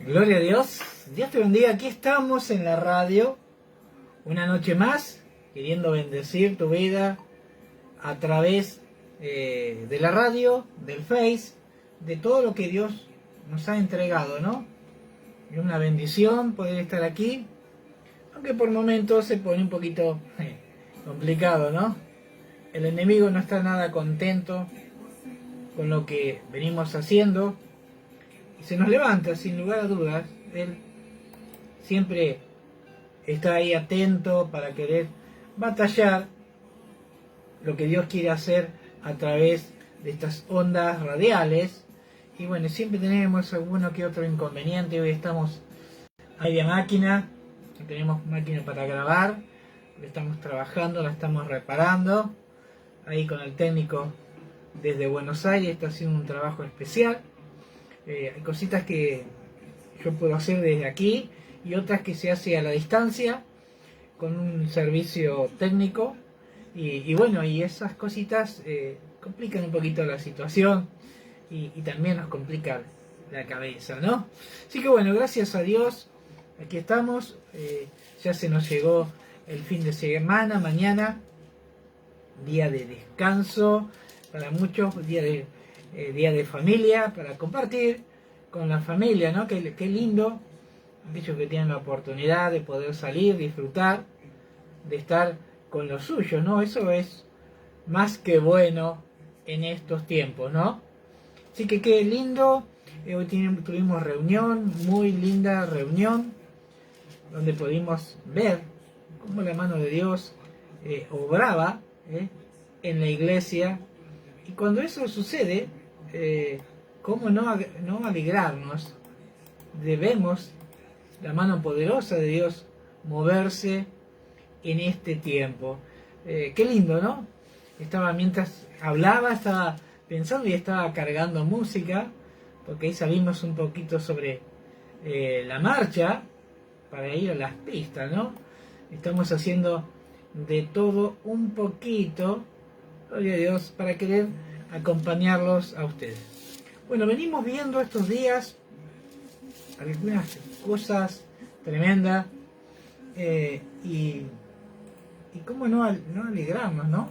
Gloria a Dios. Dios te bendiga. Aquí estamos en la radio. Una noche más. Queriendo bendecir tu vida a través de la radio, del Face, de todo lo que Dios nos ha entregado, ¿no? Es una bendición poder estar aquí. Aunque por momentos se pone un poquito complicado, ¿no? El enemigo no está nada contento con lo que venimos haciendo. Y se nos levanta, sin lugar a dudas. Él siempre está ahí atento para querer batallar lo que Dios quiere hacer a través de estas ondas radiales. Y bueno, siempre tenemos alguno que otro inconveniente. Hoy estamos a media máquina, no tenemos máquina para grabar, estamos trabajando, la estamos reparando. Ahí con el técnico desde Buenos Aires está haciendo un trabajo especial. Hay cositas que yo puedo hacer desde aquí y otras que se hace a la distancia con un servicio técnico y bueno, y esas cositas complican un poquito la situación y también nos complica la cabeza, ¿no? Así que bueno, gracias a Dios, aquí estamos. Ya se nos llegó el fin de semana, mañana día de descanso para muchos, día de familia, para compartir con la familia, ¿no? Qué lindo aquellos que tienen la oportunidad de poder salir, disfrutar, de estar con los suyos, ¿no? Eso es más que bueno en estos tiempos, ¿no? Así que qué lindo. Hoy tuvimos reunión, muy linda reunión, donde pudimos ver cómo la mano de Dios obraba en la iglesia. Y cuando eso sucede, ¿cómo no alegrarnos? Debemos la mano poderosa de Dios moverse en este tiempo. Qué lindo, ¿no? Mientras hablaba, estaba pensando y estaba cargando música, porque ahí salimos un poquito sobre la marcha para ir a las pistas, ¿no? Estamos haciendo de todo un poquito, gloria a Dios, para querer acompañarlos a ustedes. Bueno, venimos viendo estos días algunas cosas tremendas y cómo no alegrarnos, ¿no?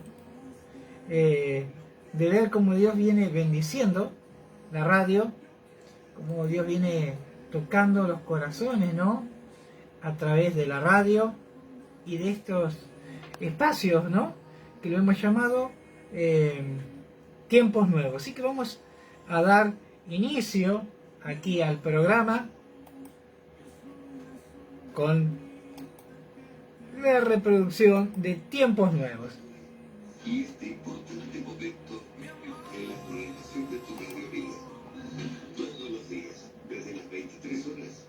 De ver cómo Dios viene bendiciendo la radio, cómo Dios viene tocando los corazones, ¿no? A través de la radio y de estos espacios, ¿no? Que lo hemos llamado tiempos nuevos. Así que vamos a dar inicio aquí al programa con la reproducción de tiempos nuevos. Y este importante momento en la programación de tu Radio Vida. Todos los días, desde las 23 horas,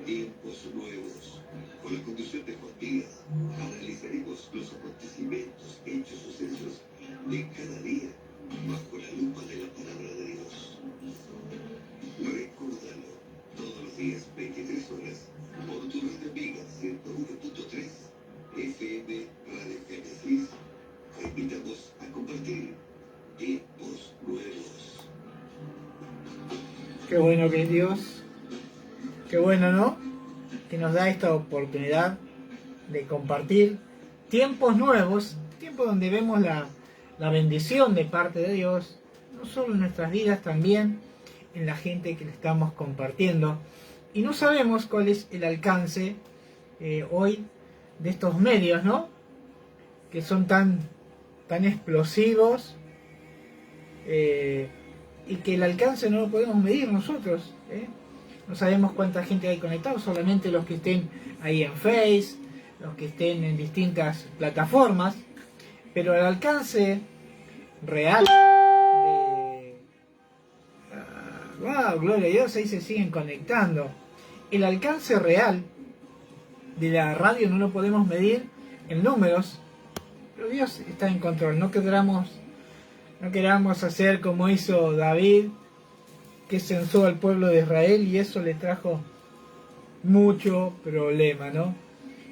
tiempos nuevos. Con la conducción de Juan Díaz, analizaremos los acontecimientos, hechos, sucesos de cada día, bajo la lupa de la palabra de Dios. Recuérdalo, todos los días, 23 horas, por tu Radio Vida 101.3, FM Radio Génesis. Te invitamos a compartir tiempos nuevos. Qué bueno que es Dios, qué bueno, ¿no? Que nos da esta oportunidad de compartir tiempos nuevos, tiempos donde vemos la bendición de parte de Dios, no solo en nuestras vidas, también en la gente que le estamos compartiendo. Y no sabemos cuál es el alcance hoy de estos medios, ¿no? Que son tan explosivos y que el alcance no lo podemos medir nosotros. No sabemos cuánta gente hay conectada, solamente los que estén ahí en Face, los que estén en distintas plataformas, pero el alcance real wow, gloria a Dios, ahí se siguen conectando. El alcance real de la radio no lo podemos medir en números, pero Dios está en control. No queramos hacer como hizo David, que censó al pueblo de Israel y eso le trajo mucho problema, ¿no?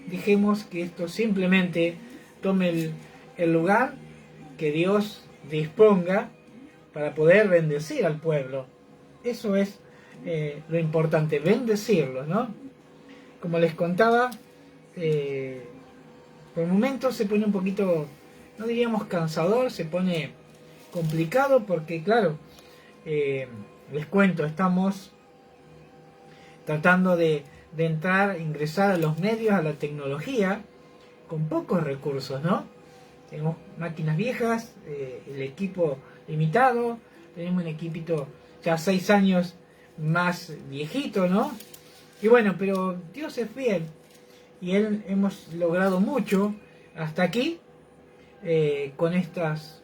Dejemos que esto simplemente tome el lugar que Dios disponga para poder bendecir al pueblo. Eso es lo importante, bendecirlos, ¿no? Como les contaba, por momentos se pone un poquito, no diríamos cansador, se pone complicado porque, claro, les cuento, estamos tratando de entrar, ingresar a los medios, a la tecnología, con pocos recursos, ¿no? Tenemos máquinas viejas, el equipo limitado, tenemos un equipito ya 6 años más viejito, ¿no? Y bueno, pero Dios es fiel y Él hemos logrado mucho hasta aquí con estos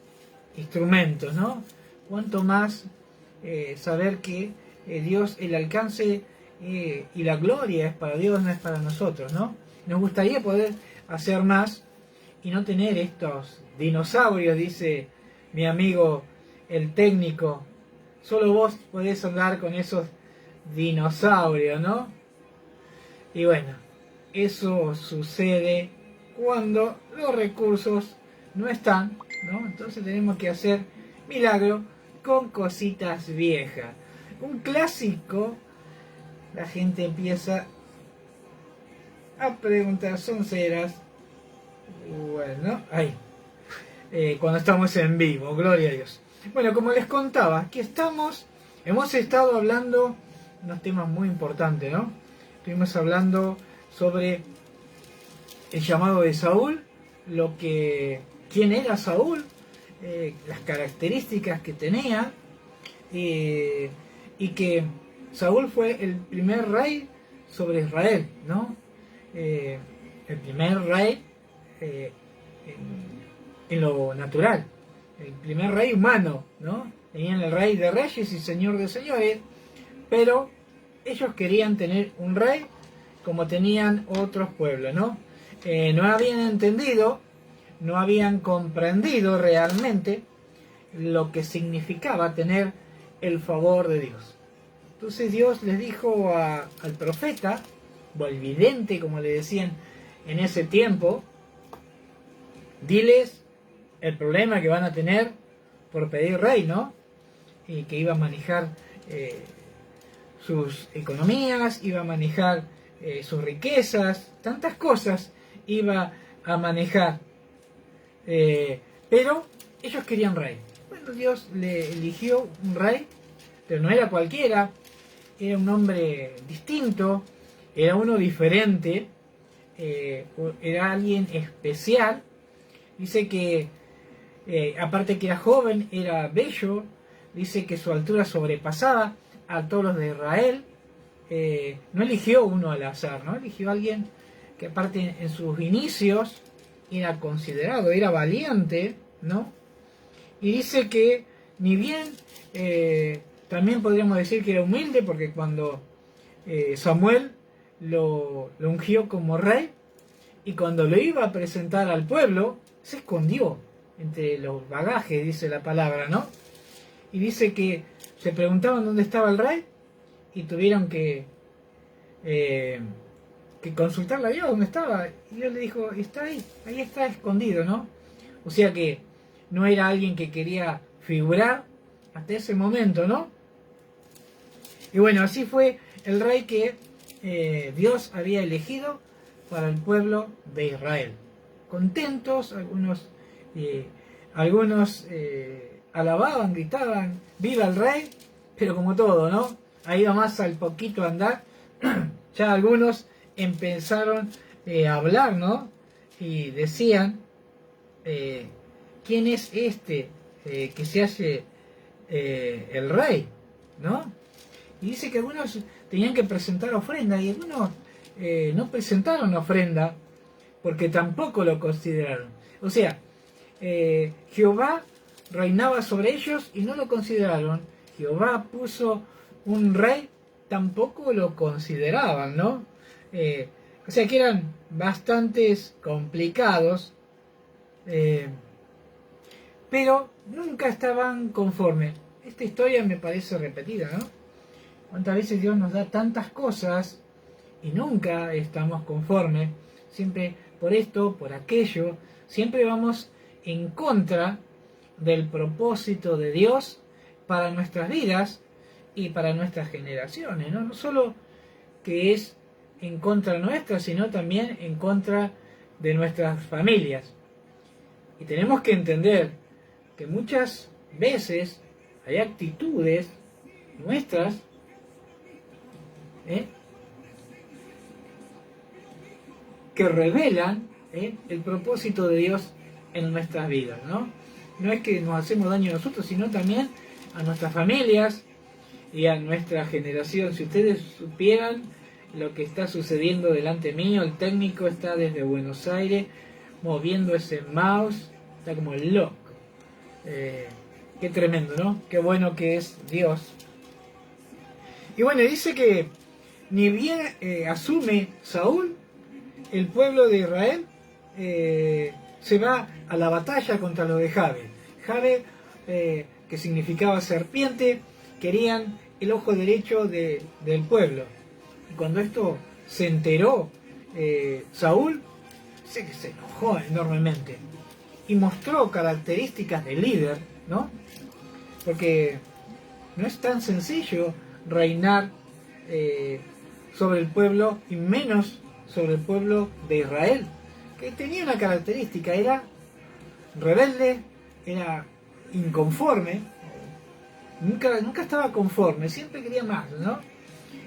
instrumentos, ¿no? Cuanto más saber que Dios, el alcance y la gloria es para Dios, no es para nosotros, ¿no? Nos gustaría poder hacer más y no tener estos dinosaurios, dice mi amigo el técnico. Solo vos podés andar con esos dinosaurios, ¿no? Y bueno, eso sucede cuando los recursos no están, ¿no? Entonces tenemos que hacer milagro con cositas viejas. Un clásico, la gente empieza a preguntar sonceras. Bueno, ahí. Cuando estamos en vivo, gloria a Dios. Bueno, como les contaba, aquí estamos. Hemos estado hablando unos temas muy importantes, ¿no? Estuvimos hablando sobre el llamado de Saúl, quién era Saúl, las características que tenía, y que Saúl fue el primer rey sobre Israel, ¿no? El primer rey en lo natural, el primer rey humano, ¿no? Tenían el rey de reyes y señor de señores, pero ellos querían tener un rey como tenían otros pueblos, ¿no? No habían entendido, no habían comprendido realmente lo que significaba tener el favor de Dios. Entonces Dios les dijo al profeta, o al vidente, como le decían en ese tiempo, diles el problema que van a tener por pedir rey, ¿no? Y que iba a manejar sus economías, iba a manejar sus riquezas, tantas cosas iba a manejar. Pero ellos querían rey. Bueno, Dios le eligió un rey, pero no era cualquiera, era un hombre distinto, era uno diferente, era alguien especial. Dice que aparte que era joven, era bello, dice que su altura sobrepasaba a todos los de Israel. No eligió uno al azar, ¿no? Eligió a alguien que aparte en sus inicios era considerado, era valiente, ¿no? Y dice que ni bien, también podríamos decir que era humilde, porque cuando Samuel lo ungió como rey, y cuando lo iba a presentar al pueblo, se escondió entre los bagajes, dice la palabra, ¿no? Y dice que se preguntaban dónde estaba el rey y tuvieron que consultarle a Dios dónde estaba. Y Dios le dijo, está ahí está escondido, ¿no? O sea que no era alguien que quería figurar hasta ese momento, ¿no? Y bueno, así fue el rey que Dios había elegido para el pueblo de Israel. Contentos, algunos alababan, gritaban, ¡viva el rey! Pero como todo, ¿no? Ahí nomás al poquito andar, ya algunos empezaron a hablar, ¿no? Y decían, ¿quién es este que se hace el rey? ¿No? Y dice que algunos tenían que presentar ofrenda y algunos no presentaron ofrenda porque tampoco lo consideraron. O sea, Jehová reinaba sobre ellos y no lo consideraron. Jehová puso un rey, tampoco lo consideraban, ¿no? O sea que eran bastantes complicados, pero nunca estaban conformes. Esta historia me parece repetida, ¿no? Cuántas veces Dios nos da tantas cosas y nunca estamos conformes, siempre por esto, por aquello, siempre vamos en contra del propósito de Dios para nuestras vidas y para nuestras generaciones, ¿no? No solo que es en contra nuestra, sino también en contra de nuestras familias. Y tenemos que entender que muchas veces hay actitudes nuestras que revelan el propósito de Dios en nuestras vidas, ¿no? No es que nos hacemos daño a nosotros, sino también a nuestras familias y a nuestra generación. Si ustedes supieran lo que está sucediendo delante mío, el técnico está desde Buenos Aires moviendo ese mouse, está como loco. Qué tremendo, ¿no? Qué bueno que es Dios. Y bueno, dice que ni bien asume Saúl, el pueblo de Israel se va a la batalla contra los de Jabe. Jabe, que significaba serpiente, querían el ojo derecho del pueblo. Y cuando esto se enteró Saúl, sé que se enojó enormemente y mostró características de líder, ¿no? Porque no es tan sencillo reinar sobre el pueblo, y menos sobre el pueblo de Israel, que tenía una característica: era rebelde, era inconforme, nunca estaba conforme, siempre quería más, ¿no?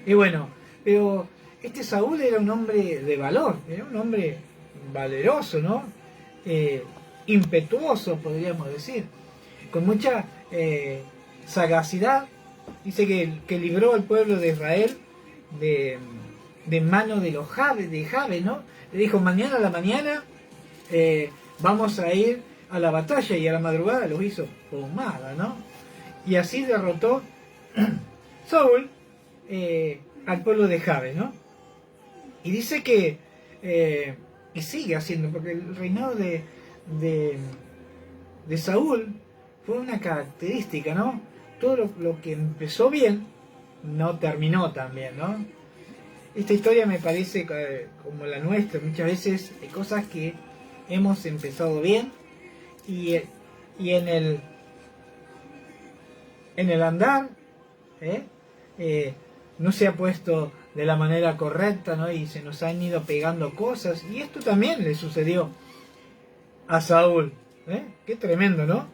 Y bueno, pero este Saúl era un hombre de valor, era un hombre valeroso, ¿no? Impetuoso, podríamos decir, con mucha sagacidad. Dice que libró al pueblo de Israel de mano de los Jabe, ¿no? Le dijo: mañana a la mañana vamos a ir a la batalla, y a la madrugada los hizo pomada, ¿no? Y así derrotó Saúl al pueblo de Jabe, ¿no? Y dice que y sigue haciendo, porque el reinado de Saúl fue una característica, ¿no? Todo lo que empezó bien no terminó tan bien, ¿no? Esta historia me parece como la nuestra. Muchas veces hay cosas que hemos empezado bien y en el andar no se ha puesto de la manera correcta, ¿no? Y se nos han ido pegando cosas, y esto también le sucedió a Saúl. Qué tremendo, ¿no?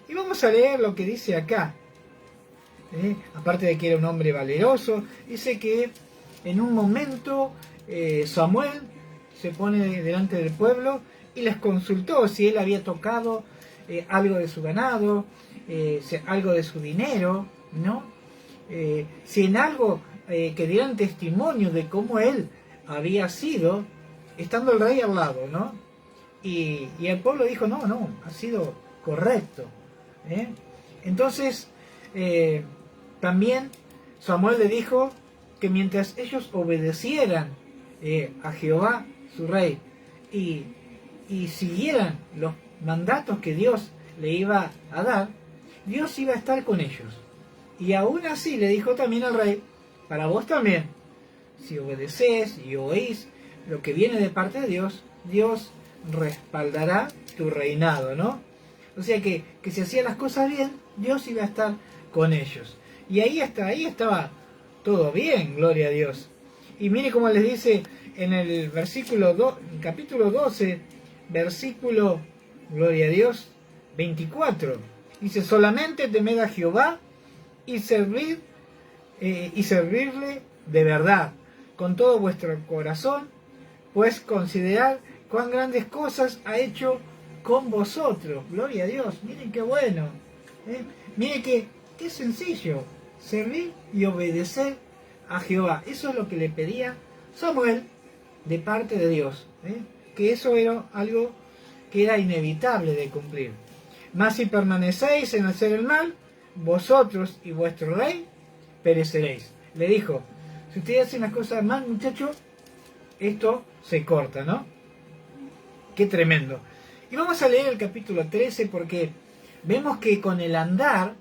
Y vamos a leer lo que dice acá. Aparte de que era un hombre valeroso, dice que en un momento Samuel se pone delante del pueblo y les consultó si él había tocado algo de su ganado, algo de su dinero, ¿no? Si en algo que dieran testimonio de cómo él había sido, estando el rey al lado, ¿no? Y el pueblo dijo: no, ha sido correcto. Entonces, también Samuel le dijo que mientras ellos obedecieran a Jehová, su rey, y siguieran los mandatos que Dios le iba a dar, Dios iba a estar con ellos. Y aún así le dijo también al rey: para vos también, si obedecés y oís lo que viene de parte de Dios, Dios respaldará tu reinado, ¿no? O sea que si hacían las cosas bien, Dios iba a estar con ellos. Y ahí estaba todo bien, gloria a Dios. Y mire cómo les dice en el capítulo 12, versículo, gloria a Dios, 24. Dice: solamente temed a Jehová y servirle de verdad, con todo vuestro corazón, pues considerad cuán grandes cosas ha hecho con vosotros. Gloria a Dios, miren qué bueno. Miren qué sencillo, servir y obedecer a Jehová. Eso es lo que le pedía Samuel de parte de Dios, que eso era algo que era inevitable de cumplir. Mas si permanecéis en hacer el mal, vosotros y vuestro rey pereceréis. Le dijo: si ustedes hacen las cosas mal, muchachos, esto se corta, ¿no? Qué tremendo. Y vamos a leer el capítulo 13, porque vemos que con el andar,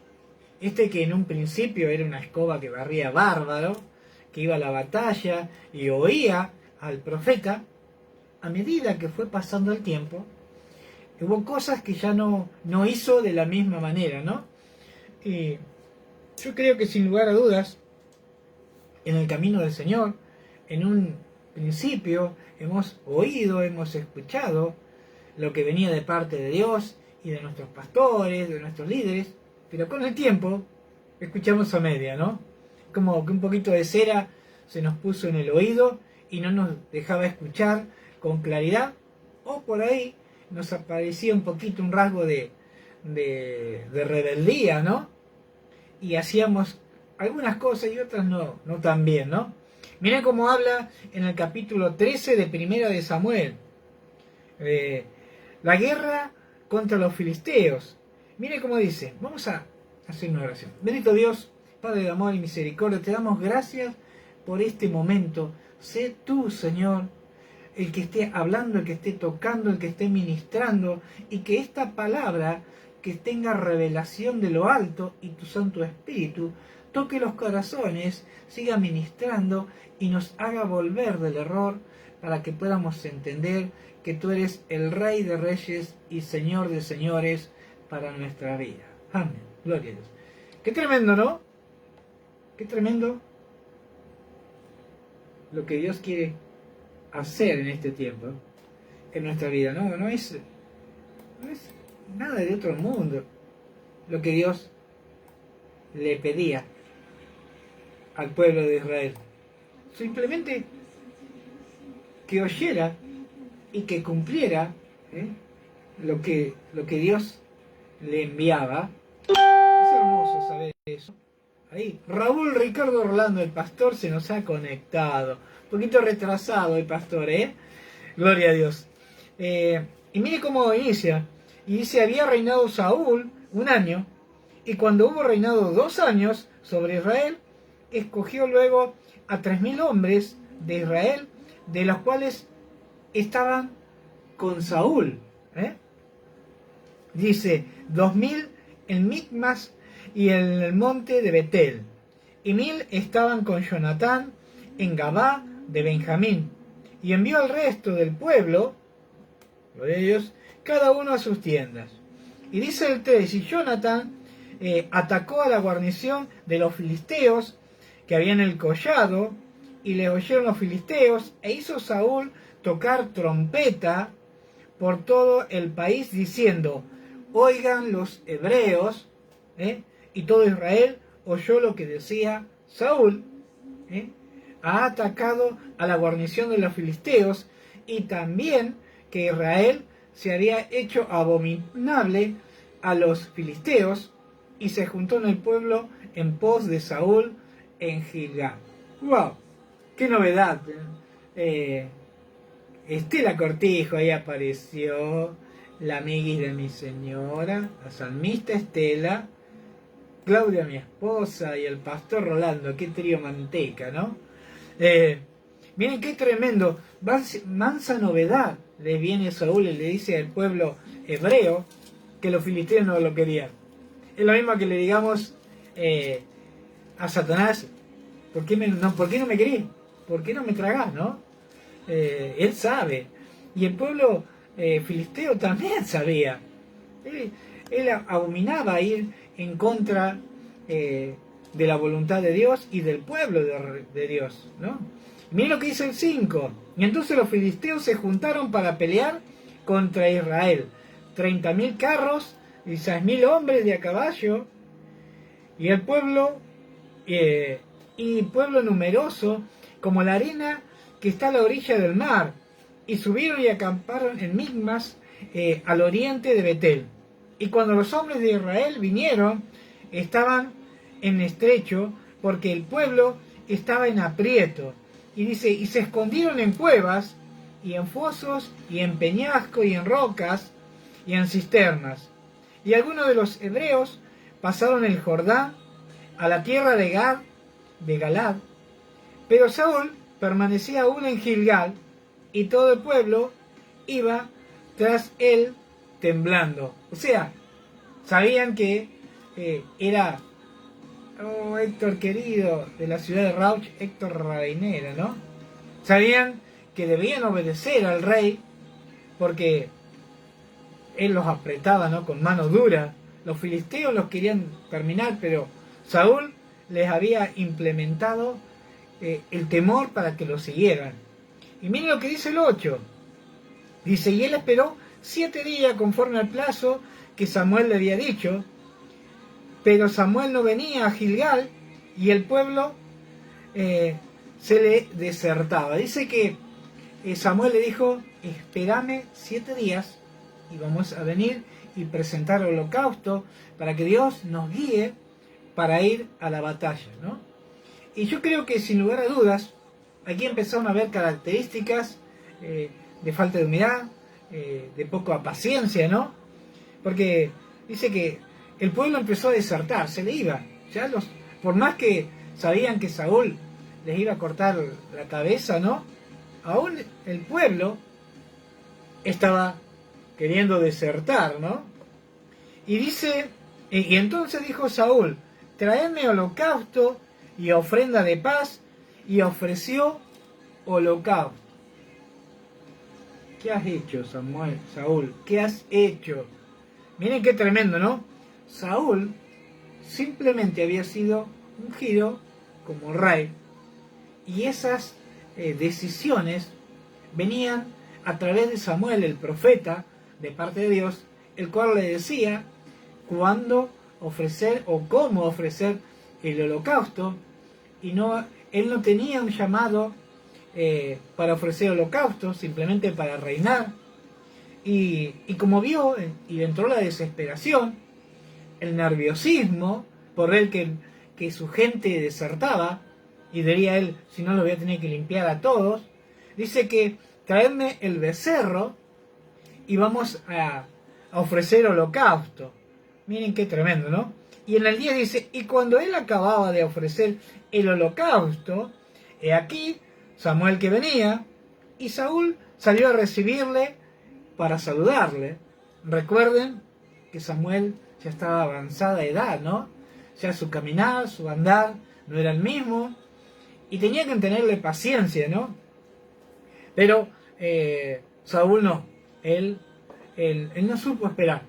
que en un principio era una escoba que barría bárbaro, que iba a la batalla y oía al profeta, a medida que fue pasando el tiempo, hubo cosas que ya no hizo de la misma manera, ¿no? Y Yo creo que sin lugar a dudas, en el camino del Señor, en un principio hemos oído, hemos escuchado lo que venía de parte de Dios y de nuestros pastores, de nuestros líderes, pero con el tiempo escuchamos a media, ¿no? Como que un poquito de cera se nos puso en el oído y no nos dejaba escuchar con claridad, o por ahí nos aparecía un poquito un rasgo de rebeldía, ¿no? Y hacíamos algunas cosas y otras no tan bien, ¿no? Miren cómo habla en el capítulo 13 de Primera de Samuel. La guerra contra los filisteos. Miren cómo dice. Vamos a hacer una oración. Bendito Dios, Padre de amor y misericordia, te damos gracias por este momento. Sé tú, Señor, el que esté hablando, el que esté tocando, el que esté ministrando, y que esta palabra, que tenga revelación de lo alto y tu Santo Espíritu, toque los corazones, siga ministrando y nos haga volver del error para que podamos entender que tú eres el Rey de Reyes y Señor de Señores para nuestra vida. Amén. Gloria a Dios. Qué tremendo, ¿no? Qué tremendo lo que Dios quiere hacer en este tiempo, en nuestra vida. No es nada de otro mundo lo que Dios le pedía al pueblo de Israel. Simplemente que oyera y que cumpliera lo que Dios le enviaba. Es hermoso saber eso. Ahí, Raúl Ricardo Orlando, el pastor, se nos ha conectado. Un poquito retrasado el pastor, Gloria a Dios. Y mire cómo inicia. Y dice, había reinado Saúl 1 año, y cuando hubo reinado 2 años sobre Israel, escogió luego a 3.000 hombres de Israel, de los cuales estaban con Saúl. Dice, 2.000 en Micmas y en el monte de Betel, y 1.000 estaban con Jonatán en Gabá de Benjamín, y envió al resto del pueblo, gloria a Dios, cada uno a sus tiendas. Y dice el 3, y Jonatán atacó a la guarnición de los filisteos que había en el collado, y le oyeron los filisteos, e hizo Saúl tocar trompeta por todo el país, diciendo, oigan los hebreos, y todo Israel oyó lo que decía Saúl. Ha atacado a la guarnición de los filisteos, y también que Israel se había hecho abominable a los filisteos, y se juntó en el pueblo en pos de Saúl en Gilgal. ¡Wow! ¡Qué novedad! Estela Cortijo ahí apareció, la amiguis de mi señora, la salmista Estela, Claudia mi esposa y el pastor Rolando. ¡Qué trío manteca!, ¿no? Miren qué tremendo, mansa novedad le viene Saúl y le dice al pueblo hebreo que los filisteos no lo querían. Es lo mismo que le digamos a Satanás, ¿por qué no me querés? ¿Por qué no me tragás, no? Él sabe. Y el pueblo filisteo también sabía. Él abominaba ir en contra de la voluntad de Dios y del pueblo de Dios, ¿no? Miren lo que dice el 5. Y entonces los filisteos se juntaron para pelear contra Israel. 30.000 carros y 6.000 hombres de a caballo. Y el pueblo, pueblo numeroso, como la arena que está a la orilla del mar. Y subieron y acamparon en Micmas, al oriente de Betel. Y cuando los hombres de Israel vinieron, estaban en estrecho, porque el pueblo estaba en aprieto. Y dice, y se escondieron en cuevas, y en fosos, y en peñascos, y en rocas, y en cisternas. Y algunos de los hebreos pasaron el Jordán a la tierra de Galad. Pero Saúl permanecía aún en Gilgal, y todo el pueblo iba tras él temblando. O sea, sabían que era Héctor querido de la ciudad de Rauch, Héctor Reinera, ¿no? Sabían que debían obedecer al rey porque él los apretaba, ¿no?, con mano dura. Los filisteos los querían terminar, pero Saúl les había implementado el temor para que lo siguieran. Y miren lo que dice el 8. Dice, y él esperó 7 días conforme al plazo que Samuel le había dicho, pero Samuel no venía a Gilgal y el pueblo se le desertaba. Dice que Samuel le dijo, espérame 7 días y vamos a venir y presentar holocausto para que Dios nos guíe para ir a la batalla, ¿no? Y yo creo que sin lugar a dudas, aquí empezaron a haber características de falta de humildad, de poca paciencia, ¿no? Porque dice que el pueblo empezó a desertar, se le iba. Ya por más que sabían que Saúl les iba a cortar la cabeza, ¿no? Aún el pueblo estaba queriendo desertar, ¿no? Y dice, y entonces dijo Saúl, traedme holocausto y ofrenda de paz, y ofreció holocausto. ¿Qué has hecho, Saúl? ¿Qué has hecho? Miren qué tremendo, ¿no? Saúl simplemente había sido ungido como rey, y esas decisiones venían a través de Samuel, el profeta, de parte de Dios, el cual le decía cuándo ofrecer o cómo ofrecer el holocausto, y él no tenía un llamado para ofrecer holocausto, simplemente para reinar. Y como vio y entró la desesperación, el nerviosismo por ver que su gente desertaba, y diría él, si no lo voy a tener que limpiar a todos, dice que traedme el becerro y vamos a ofrecer holocausto. Miren qué tremendo, ¿no? Y en el 10 dice, y cuando él acababa de ofrecer el holocausto, he aquí Samuel que venía, y Saúl salió a recibirle para saludarle. Recuerden que Samuel ya estaba avanzada edad, ¿no? Ya su caminar, su andar no era el mismo, y tenía que tenerle paciencia, ¿no? Pero Saúl no, él no supo esperar.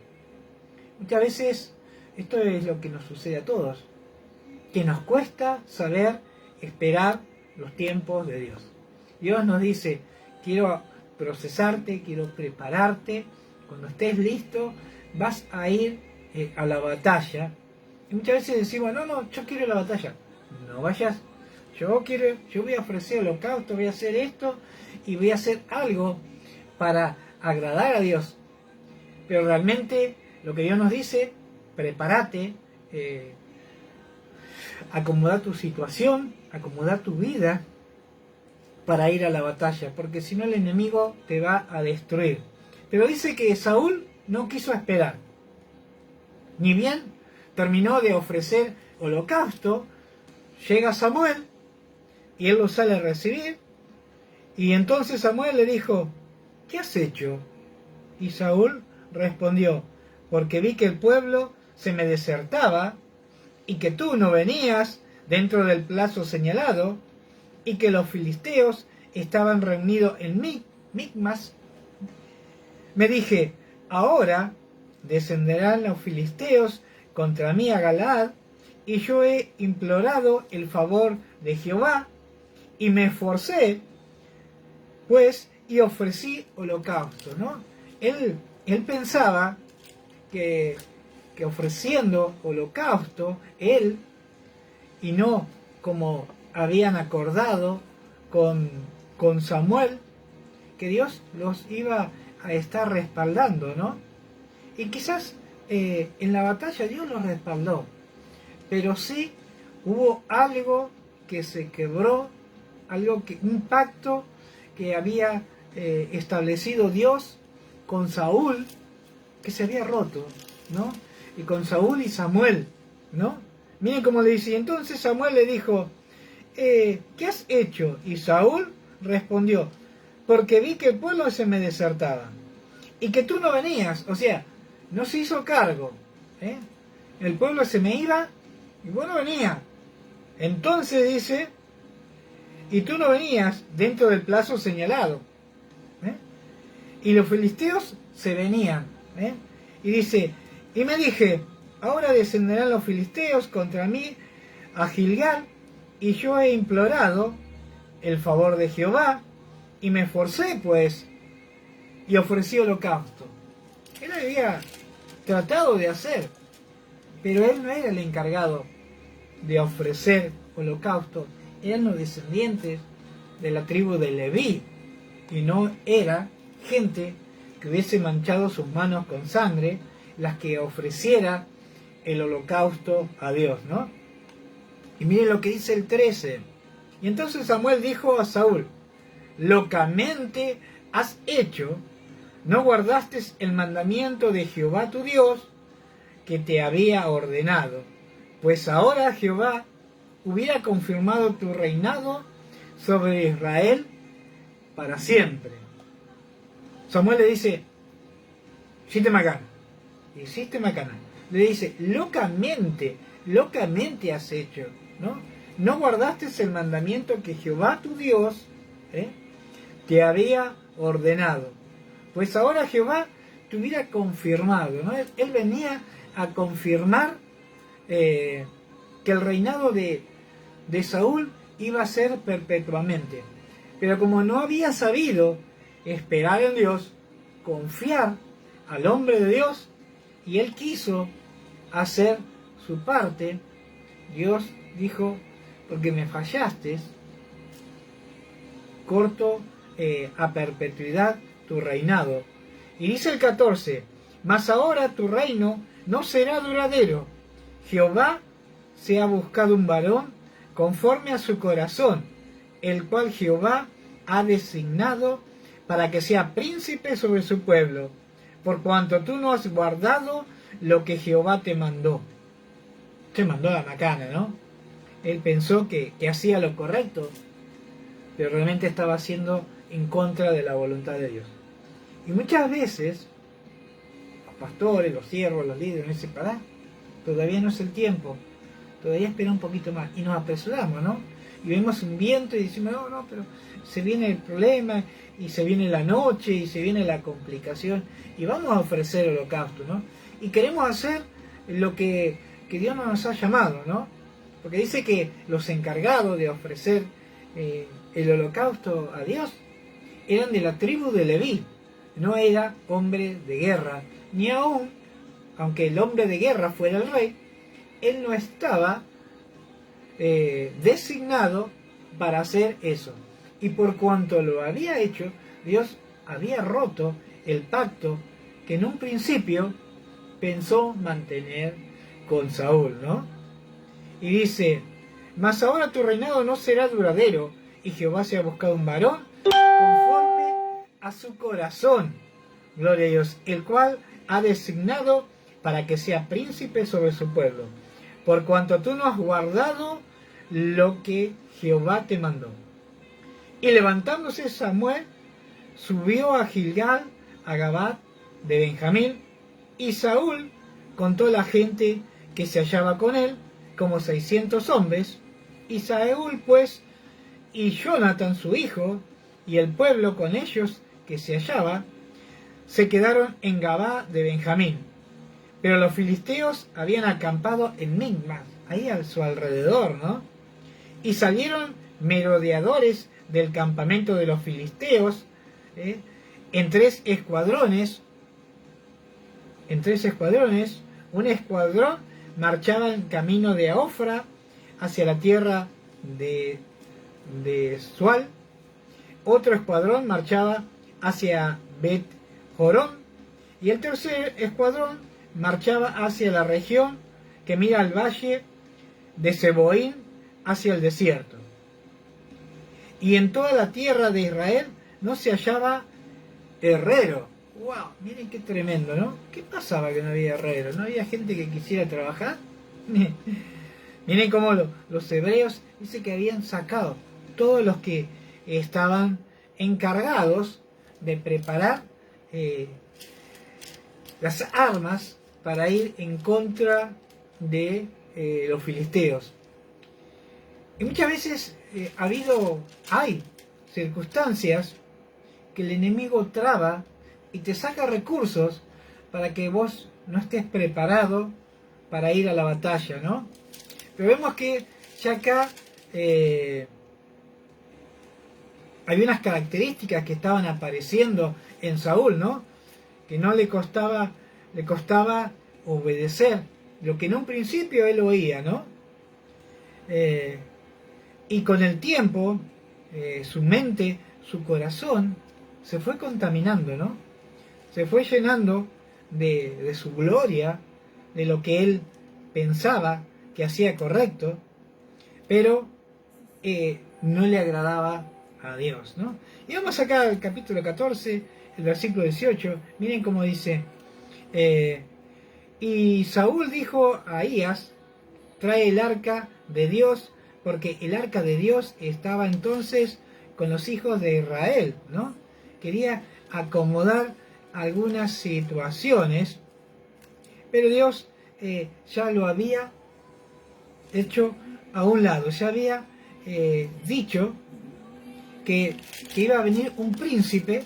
Muchas veces esto es lo que nos sucede a todos, que nos cuesta saber esperar los tiempos de Dios. Dios nos dice, quiero procesarte, quiero prepararte, cuando estés listo vas a ir a la batalla. Y muchas veces decimos, no, yo quiero ir a la batalla. No vayas, yo voy a ofrecer holocausto, voy a hacer esto y voy a hacer algo para agradar a Dios. Pero realmente lo que Dios nos dice, prepárate, acomoda tu situación, acomoda tu vida para ir a la batalla, porque si no el enemigo te va a destruir. Pero dice que Saúl no quiso esperar. Ni bien terminó de ofrecer holocausto, llega Samuel y él lo sale a recibir, y entonces Samuel le dijo, ¿qué has hecho? Y Saúl respondió, porque vi que el pueblo se me desertaba, y que tú no venías dentro del plazo señalado, y que los filisteos estaban reunidos en Micmas. Me dije, ahora descenderán los filisteos contra mí a Galaad, y yo he implorado el favor de Jehová, y me esforcé, pues, y ofrecí holocausto, ¿no? Él pensaba que ofreciendo holocausto, él, y no como habían acordado con Samuel, que Dios los iba a estar respaldando, ¿no? Y quizás en la batalla Dios los respaldó, pero sí hubo algo que se quebró, un pacto que había establecido Dios con Saúl, que se había roto, ¿no? Y con Saúl y Samuel, ¿no? Miren cómo le dice, y entonces Samuel le dijo, ¿qué has hecho? Y Saúl respondió, porque vi que el pueblo se me desertaba, y que tú no venías, o sea, no se hizo cargo, el pueblo se me iba, y vos no venías. Entonces dice, y tú no venías dentro del plazo señalado, y los filisteos se venían, y dice, y me dije, ahora descenderán los filisteos contra mí a Gilgal, y yo he implorado el favor de Jehová, y me esforcé pues, y ofrecí holocausto. Él había tratado de hacer, pero él no era el encargado de ofrecer holocausto, eran los descendientes de la tribu de Leví, y no era gente que hubiese manchado sus manos con sangre las que ofreciera el holocausto a Dios, ¿no? Y miren lo que dice el 13. Y entonces Samuel dijo a Saúl: locamente has hecho, no guardaste el mandamiento de Jehová tu Dios que te había ordenado, pues ahora Jehová hubiera confirmado tu reinado sobre Israel para siempre. Samuel le dice: hiciste macana. Le dice: locamente has hecho, ¿no? No guardaste el mandamiento que Jehová tu Dios te había ordenado. Pues ahora Jehová te hubiera confirmado, ¿no? Él venía a confirmar que el reinado de Saúl iba a ser perpetuamente. Pero como no había sabido esperar en Dios, confiar al hombre de Dios, y él quiso hacer su parte, Dios dijo: porque me fallaste, corto a perpetuidad tu reinado. Y dice el 14: mas ahora tu reino no será duradero. Jehová se ha buscado un varón conforme a su corazón, el cual Jehová ha designado para que sea príncipe sobre su pueblo, por cuanto tú no has guardado lo que Jehová te mandó. Se mandó la macana, ¿no? Él pensó que hacía lo correcto, pero realmente estaba haciendo en contra de la voluntad de Dios. Y muchas veces los pastores, los siervos, los líderes nos dicen: pará, todavía no es el tiempo, todavía espera un poquito más, y nos apresuramos, ¿no? Y vemos un viento y decimos: no, pero se viene el problema, y se viene la noche, y se viene la complicación, y vamos a ofrecer holocausto, ¿no? Y queremos hacer lo que Dios no nos ha llamado, ¿no? Porque dice que los encargados de ofrecer el holocausto a Dios eran de la tribu de Leví, no era hombre de guerra, ni aún, aunque el hombre de guerra fuera el rey, él no estaba designado para hacer eso. Y por cuanto lo había hecho, Dios había roto el pacto que en un principio pensó mantener con Saúl, ¿no? Y dice: mas ahora tu reinado no será duradero, y Jehová se ha buscado un varón conforme a su corazón, gloria a Dios, el cual ha designado para que sea príncipe sobre su pueblo, por cuanto tú no has guardado lo que Jehová te mandó. Y levantándose Samuel, subió a Gilgal, a Gabad de Benjamín, y Saúl contó la gente que se hallaba con él, como 600 hombres, y Saúl pues, y Jonathan su hijo, y el pueblo con ellos que se hallaba, se quedaron en Gabá de Benjamín. Pero los filisteos habían acampado en Migmas, ahí a su alrededor, ¿no? Y salieron merodeadores del campamento de los filisteos, en tres escuadrones. Un escuadrón marchaba en camino de Ofra hacia la tierra de Sual, otro escuadrón marchaba hacia Bet Jorón, y el tercer escuadrón marchaba hacia la región que mira al valle de Seboín hacia el desierto. Y en toda la tierra de Israel no se hallaba herrero. ¡Wow! Miren qué tremendo, ¿no? ¿Qué pasaba que no había herrero? ¿No había gente que quisiera trabajar? Miren cómo los hebreos dice que habían sacado todos los que estaban encargados de preparar las armas para ir en contra de los filisteos. Y muchas veces hay circunstancias que el enemigo traba y te saca recursos para que vos no estés preparado para ir a la batalla, ¿no? Pero vemos que ya acá había unas características que estaban apareciendo en Saúl, ¿no? Que no le costaba obedecer lo que en un principio él oía, ¿no? Y con el tiempo, su mente, su corazón, se fue contaminando, ¿no? Se fue llenando de su gloria, de lo que él pensaba que hacía correcto, pero no le agradaba a Dios, ¿no? Y vamos acá al capítulo 14, el versículo 18, miren cómo dice, y Saúl dijo a Ahías, trae el arca de Dios, porque el arca de Dios estaba entonces con los hijos de Israel, ¿no? Quería acomodar algunas situaciones, pero Dios ya lo había hecho a un lado, ya había dicho que iba a venir un príncipe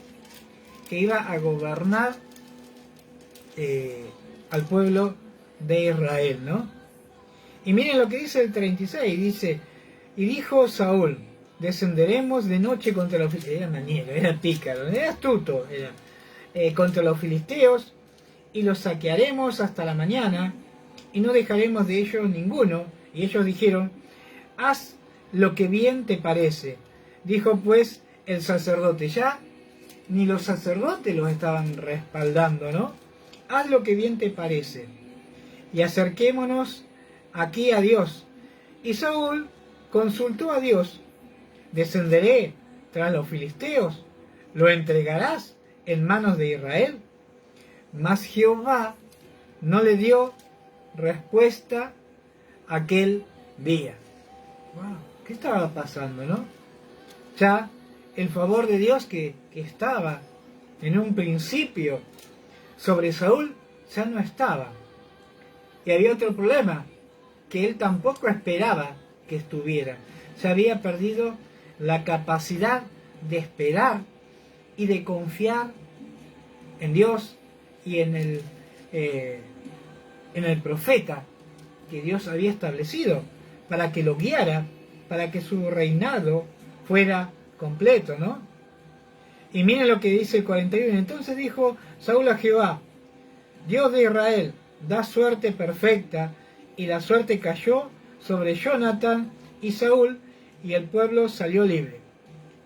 que iba a gobernar al pueblo de Israel, ¿no? Y miren lo que dice el 36, dice, y dijo Saúl, descenderemos de noche contra los filisteos, era maniero, era pícaro, era astuto, contra los filisteos, y los saquearemos hasta la mañana, y no dejaremos de ellos ninguno. Y ellos dijeron, haz lo que bien te parece. Dijo pues el sacerdote, ya ni los sacerdotes los estaban respaldando, ¿no? Haz lo que bien te parece, y acerquémonos aquí a Dios. Y Saúl consultó a Dios, ¿descenderé tras los filisteos? ¿Lo entregarás en manos de Israel? Mas Jehová no le dio respuesta aquel día. Wow, ¿qué estaba pasando, no? Ya el favor de Dios que estaba en un principio sobre Saúl ya no estaba. Y había otro problema, que él tampoco esperaba que estuviera. Se había perdido la capacidad de esperar y de confiar en Dios y en el profeta que Dios había establecido para que lo guiara, para que su reinado fuera completo, ¿no? Y miren lo que dice el 41. Entonces dijo Saúl a Jehová, Dios de Israel, da suerte perfecta, y la suerte cayó sobre Jonatán y Saúl, y el pueblo salió libre.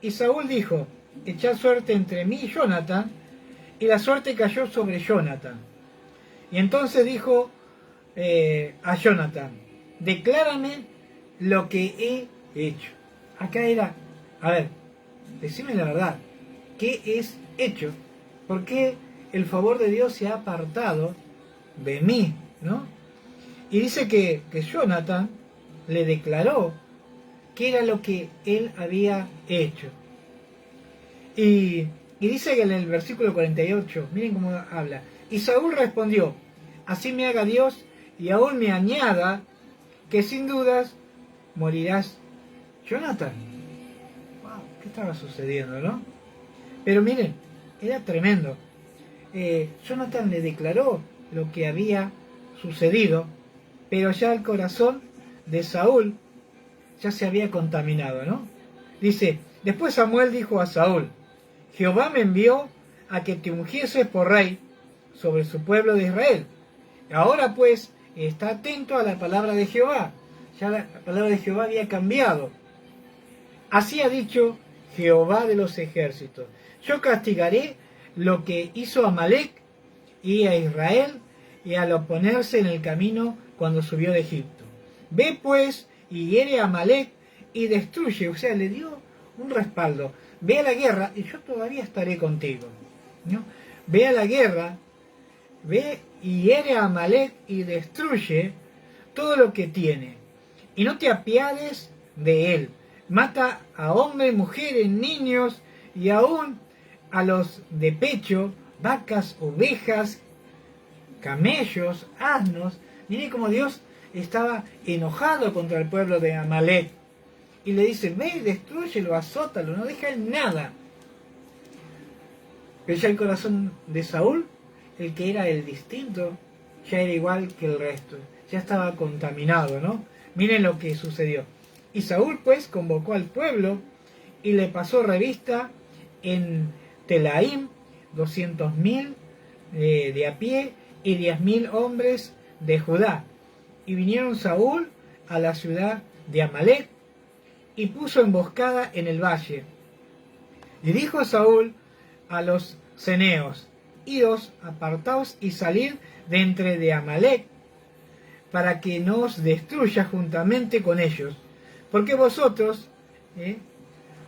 Y Saúl dijo, echad suerte entre mí y Jonatán, y la suerte cayó sobre Jonatán. Y entonces dijo a Jonatán, declárame lo que he hecho. Acá era, a ver, decime la verdad, ¿qué es hecho? ¿Por qué el favor de Dios se ha apartado de mí, ¿no? Y dice que Jonatán le declaró qué era lo que él había hecho. Y dice que en el versículo 48, miren cómo habla, y Saúl respondió, así me haga Dios y aún me añada, que sin dudas morirás, Jonatán. Wow, ¿qué estaba sucediendo, no? Pero miren, era tremendo. Jonatán le declaró lo que había sucedido, pero ya el corazón de Saúl ya se había contaminado, ¿no? Dice, después Samuel dijo a Saúl, Jehová me envió a que te ungieses por rey sobre su pueblo de Israel. Ahora pues, está atento a la palabra de Jehová. Ya la palabra de Jehová había cambiado. Así ha dicho Jehová de los ejércitos. Yo castigaré lo que hizo Amalec y a Israel y al oponerse en el camino cuando subió de Egipto. Ve pues y hiere a Amalec y destruye, o sea, le dio un respaldo. Ve a la guerra y yo todavía estaré contigo, ¿no? Ve a la guerra, ve y hiere a Amalec y destruye todo lo que tiene. Y no te apiades de él. Mata a hombres, mujeres, niños y aún a los de pecho, vacas, ovejas, camellos, asnos. Miren cómo Dios estaba enojado contra el pueblo de Amalec. Y le dice, ve y destrúyelo, azótalo, no deja en nada. Pero ya el corazón de Saúl, el que era el distinto, ya era igual que el resto. Ya estaba contaminado, ¿no? Miren lo que sucedió. Y Saúl pues convocó al pueblo y le pasó revista en Telaim 200.000 de a pie y 10.000 hombres de Judá. Y vinieron Saúl a la ciudad de Amalec y puso emboscada en el valle. Y dijo Saúl a los ceneos: idos, apartaos y salid de entre de Amalec, para que no os destruya juntamente con ellos, porque vosotros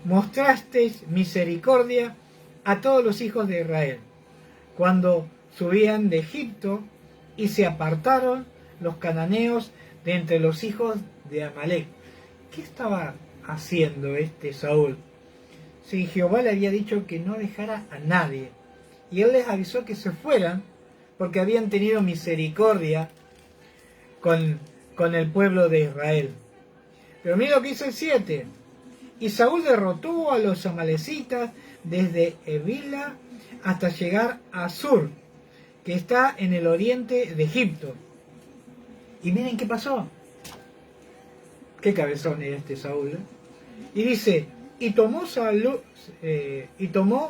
mostrasteis misericordia a todos los hijos de Israel, cuando subían de Egipto, y se apartaron los cananeos de entre los hijos de Amalec. ¿Qué estaba haciendo este Saúl? Si Jehová le había dicho que no dejara a nadie, y él les avisó que se fueran, porque habían tenido misericordia con el pueblo de Israel. Pero mira lo que dice el 7. Y Saúl derrotó a los amalecitas desde Evila hasta llegar a Sur, que está en el oriente de Egipto. Y miren qué pasó. Qué cabezón era este Saúl, ¿eh? Y dice: y tomó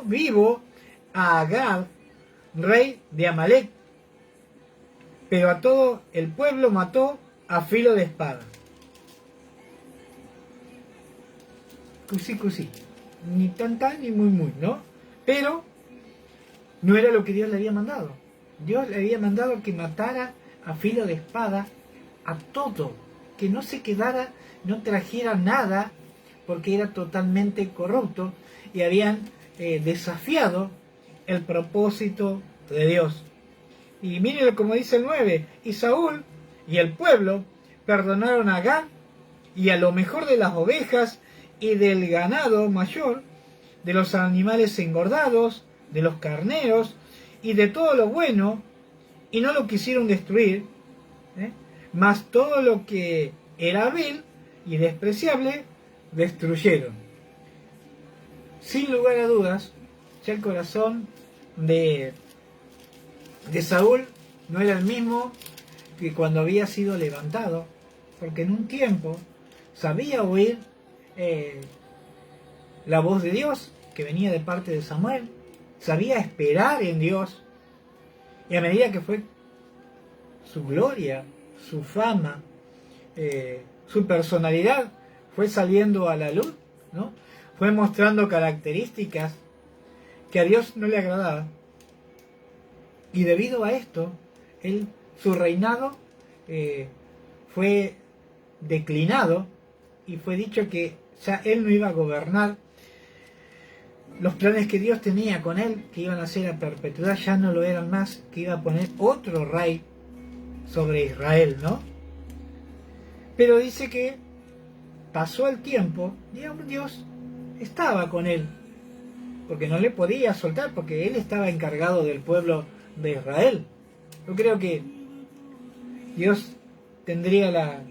vivo a Agag, rey de Amalec, pero a todo el pueblo mató a filo de espada. Cusí, ni tan ni muy, ¿no? Pero no era lo que Dios le había mandado. Dios le había mandado que matara a filo de espada a todo, que no se quedara, no trajera nada, porque era totalmente corrupto y habían desafiado el propósito de Dios. Y miren como dice el 9, y Saúl y el pueblo perdonaron a Agag y a lo mejor de las ovejas y del ganado mayor, de los animales engordados, de los carneros y de todo lo bueno, y no lo quisieron destruir, mas todo lo que era vil y despreciable destruyeron. Sin lugar a dudas, ya el corazón de Saúl no era el mismo que cuando había sido levantado, porque en un tiempo sabía oír la voz de Dios que venía de parte de Samuel, sabía esperar en Dios, y a medida que fue su gloria, su fama, su personalidad fue saliendo a la luz, ¿no? Fue mostrando características que a Dios no le agradaban. Y debido a esto, su reinado fue declinado y fue dicho que ya él no iba a gobernar. Los planes que Dios tenía con él, que iban a ser a perpetuidad, ya no lo eran más, que iba a poner otro rey sobre Israel, ¿no? Pero dice que pasó el tiempo y Dios estaba con él, porque no le podía soltar, porque él estaba encargado del pueblo de Israel. Yo creo que Dios tendría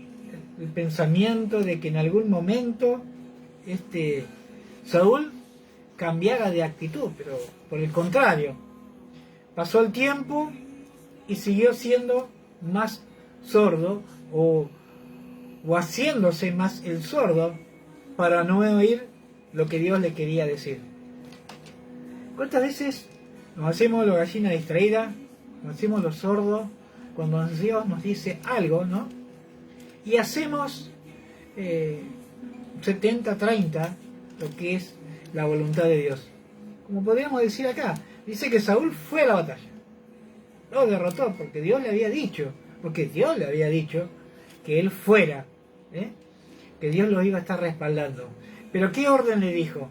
el pensamiento de que en algún momento Saúl cambiara de actitud, pero por el contrario, pasó el tiempo y siguió siendo más sordo o haciéndose más el sordo para no oír lo que Dios le quería decir. ¿Cuántas veces nos hacemos los gallinas distraídas, nos hacemos los sordos cuando Dios nos dice algo, ¿no? Y hacemos 70-30 lo que es la voluntad de Dios. Como podríamos decir acá, dice que Saúl fue a la batalla, lo derrotó porque Dios le había dicho, que él fuera, que Dios lo iba a estar respaldando. Pero ¿qué orden le dijo?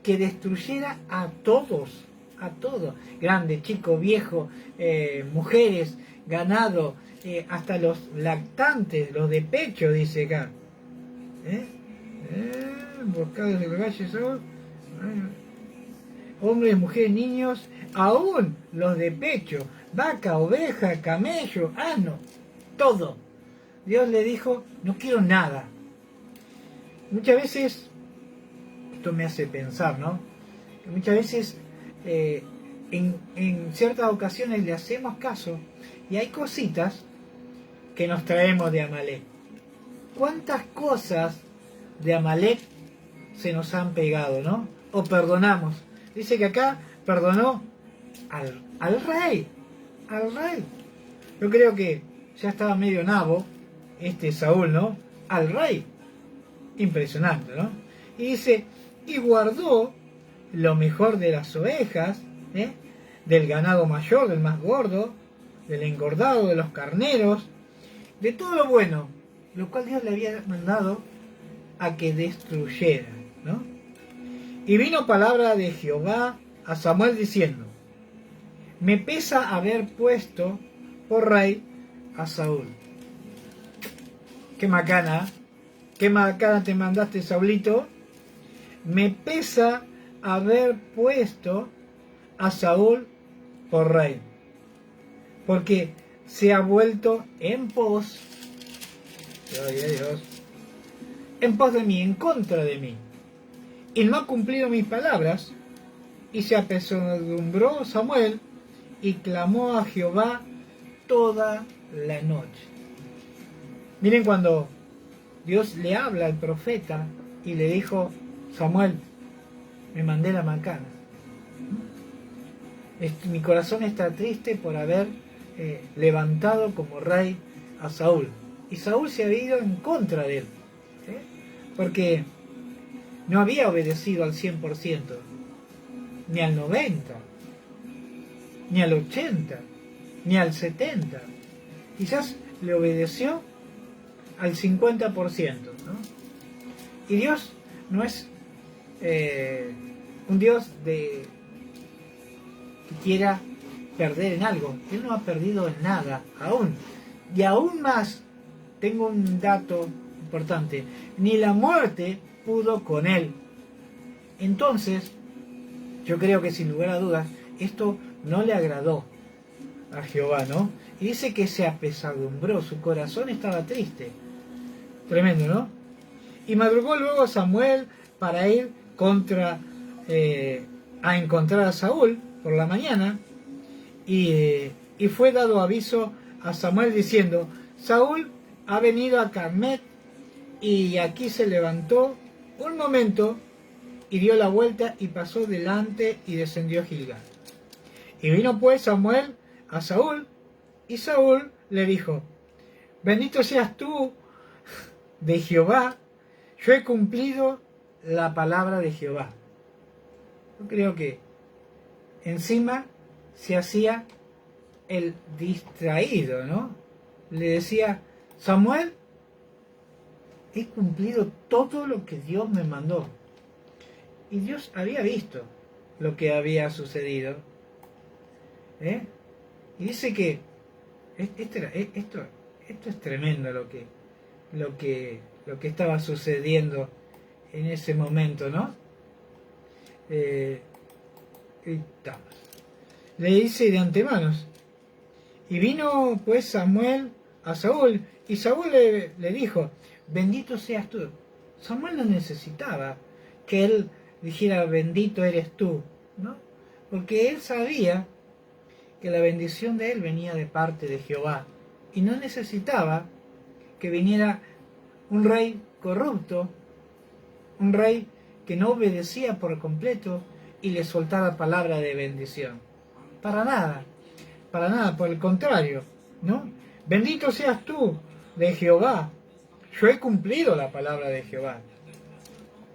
Que destruyera a todos, grande, chico, viejo, mujeres, ganado, hasta los lactantes, los de pecho, dice acá. Emboscados de valles, hombres, mujeres, niños, aún los de pecho, vaca, oveja, camello, asno, todo. Dios le dijo: no quiero nada. Muchas veces, esto me hace pensar, ¿no? Que muchas veces en ciertas ocasiones le hacemos caso y hay cositas que nos traemos de Amalek. ¿Cuántas cosas de Amalek se nos han pegado, ¿no? O perdonamos. Dice que acá perdonó al rey. Yo creo que ya estaba medio nabo Saúl, ¿no? Al rey. Impresionante, ¿no? Y dice, y guardó lo mejor de las ovejas, del ganado mayor, del más gordo, del engordado, de los carneros, de todo lo bueno, lo cual Dios le había mandado a que destruyera, ¿no? Y vino palabra de Jehová a Samuel diciendo, me pesa haber puesto por rey a Saúl. Qué macana te mandaste, Saulito. Me pesa haber puesto a Saúl por rey, porque se ha vuelto en pos, gloria a Dios, en pos de mí, en contra de mí, y no ha cumplido mis palabras. Y se apesadumbró Samuel y clamó a Jehová toda la noche. Miren cuando Dios le habla al profeta y le dijo, Samuel, me mandé la macana. Mi corazón está triste por haber levantado como rey a Saúl. Y Saúl se había ido en contra de él, porque no había obedecido al 100%, ni al 90%, ni al 80%, ni al 70%. Quizás le obedeció al 50%, ¿no? Y Dios no es un Dios que quiera perder en algo. Él no ha perdido en nada, aún. Y aún más, tengo un dato importante, ni la muerte pudo con él. Entonces, yo creo que sin lugar a dudas, esto no le agradó a Jehová, ¿no? Y dice que se apesadumbró, su corazón estaba triste. Tremendo, ¿no? Y madrugó luego Samuel para ir a encontrar a Saúl por la mañana, y fue dado aviso a Samuel diciendo, Saúl ha venido a Carmet, y aquí se levantó un momento y dio la vuelta y pasó delante y descendió a Gilgal. Y vino pues Samuel a Saúl, y Saúl le dijo, bendito seas tú de Jehová, yo he cumplido la palabra de Jehová. Yo creo que encima se hacía el distraído, ¿no? Le decía, Samuel, he cumplido todo lo que Dios me mandó. Y Dios había visto lo que había sucedido. Y dice que esto es tremendo lo que estaba sucediendo en ese momento, ¿no? Le dice de antemano. Y vino pues Samuel a Saúl, y Saúl le dijo, bendito seas tú. Samuel no necesitaba que él dijera, bendito eres tú, ¿no? Porque él sabía que la bendición de él venía de parte de Jehová, y no necesitaba que viniera un rey corrupto, un rey que no obedecía por completo y le soltara palabra de bendición. Para nada, por el contrario, ¿no? Bendito seas tú de Jehová, yo he cumplido la palabra de Jehová.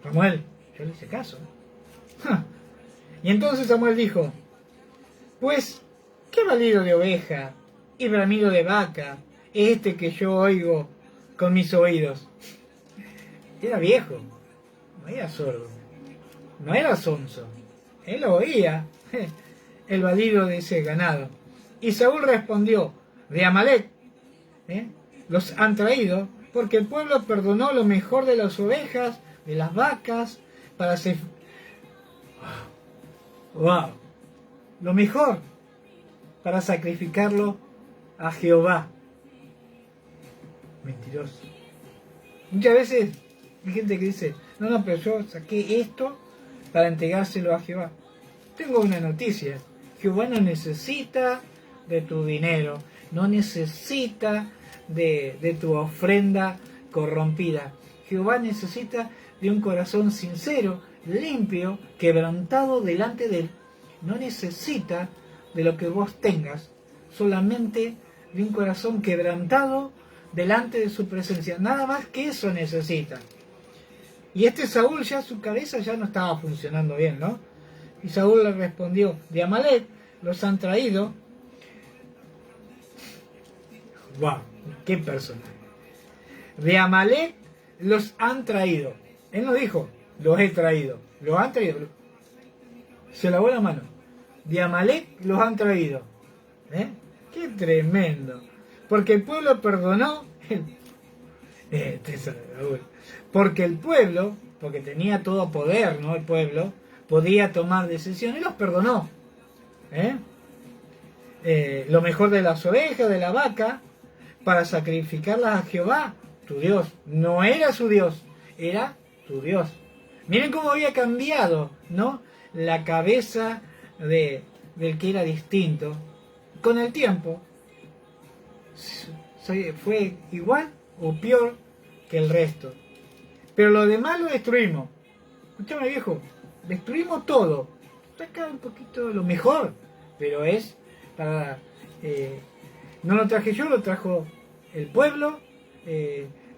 Samuel, yo le hice caso. Y entonces Samuel dijo, pues, ¿qué valido de oveja y bramido de vaca es este que yo oigo con mis oídos? Era viejo, no era sordo, no era sonso, él oía el balido de ese ganado. Y Saúl respondió, de Amalek los han traído, porque el pueblo perdonó lo mejor de las ovejas, de las vacas, para hacer... ¡Wow! Lo mejor para sacrificarlo a Jehová. Mentiroso. Muchas veces hay gente que dice, no, pero yo saqué esto para entregárselo a Jehová. Tengo una noticia, Jehová no necesita de tu dinero, no necesita de tu ofrenda corrompida. Jehová necesita de un corazón sincero, limpio, quebrantado delante de él. No necesita de lo que vos tengas, solamente de un corazón quebrantado delante de su presencia. Nada más que eso necesita. Y este Saúl ya su cabeza ya no estaba funcionando bien, ¿no? Y Saúl le respondió, de Amalek los han traído. ¡Wow! ¡Qué personaje! De Amalek los han traído. Él no dijo, los he traído. Los han traído. Se lavó la mano. De Amalek los han traído. ¿Eh? ¡Qué tremendo! Porque el pueblo perdonó. Porque el pueblo, porque tenía todo poder, ¿no? El pueblo podía tomar decisiones y los perdonó. Lo mejor de las ovejas, de la vaca, para sacrificarlas a Jehová, tu Dios. No era su Dios, era tu Dios. Miren cómo había cambiado, ¿no? La cabeza del que era distinto. Con el tiempo, fue igual o peor que el resto. Pero lo demás lo destruimos. Escúchame, viejo, destruimos todo. Saca un poquito lo mejor, pero es para... no lo traje yo, lo trajo el pueblo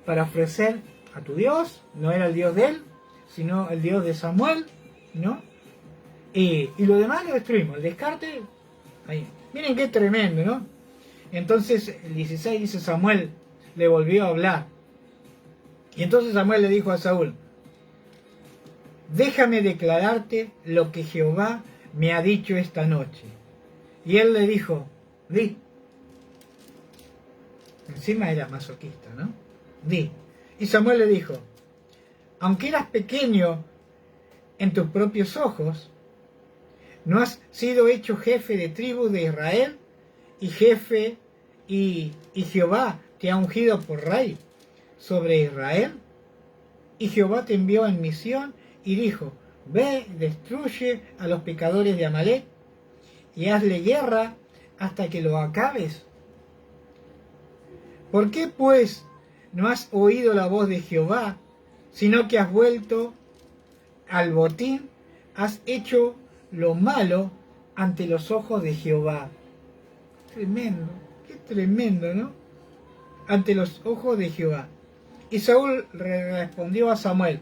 para ofrecer a tu Dios. No era el Dios de él, sino el Dios de Samuel, ¿no? Y lo demás lo destruimos. El descarte, ahí. Miren qué tremendo, ¿no? Entonces el 16 dice, Samuel le volvió a hablar. Y entonces Samuel le dijo a Saúl, déjame declararte lo que Jehová me ha dicho esta noche. Y él le dijo, di. Encima era masoquista, ¿no? Di. Y Samuel le dijo, aunque eras pequeño en tus propios ojos, ¿no has sido hecho jefe de tribu de Israel? Y jefe, y Jehová te ha ungido por rey sobre Israel. Y Jehová te envió en misión y dijo, ve, destruye a los pecadores de Amalek y hazle guerra hasta que lo acabes. ¿Por qué pues no has oído la voz de Jehová, sino que has vuelto al botín, has hecho lo malo ante los ojos de Jehová? Tremendo, qué tremendo, ¿no? Ante los ojos de Jehová. Y Saúl respondió a Samuel,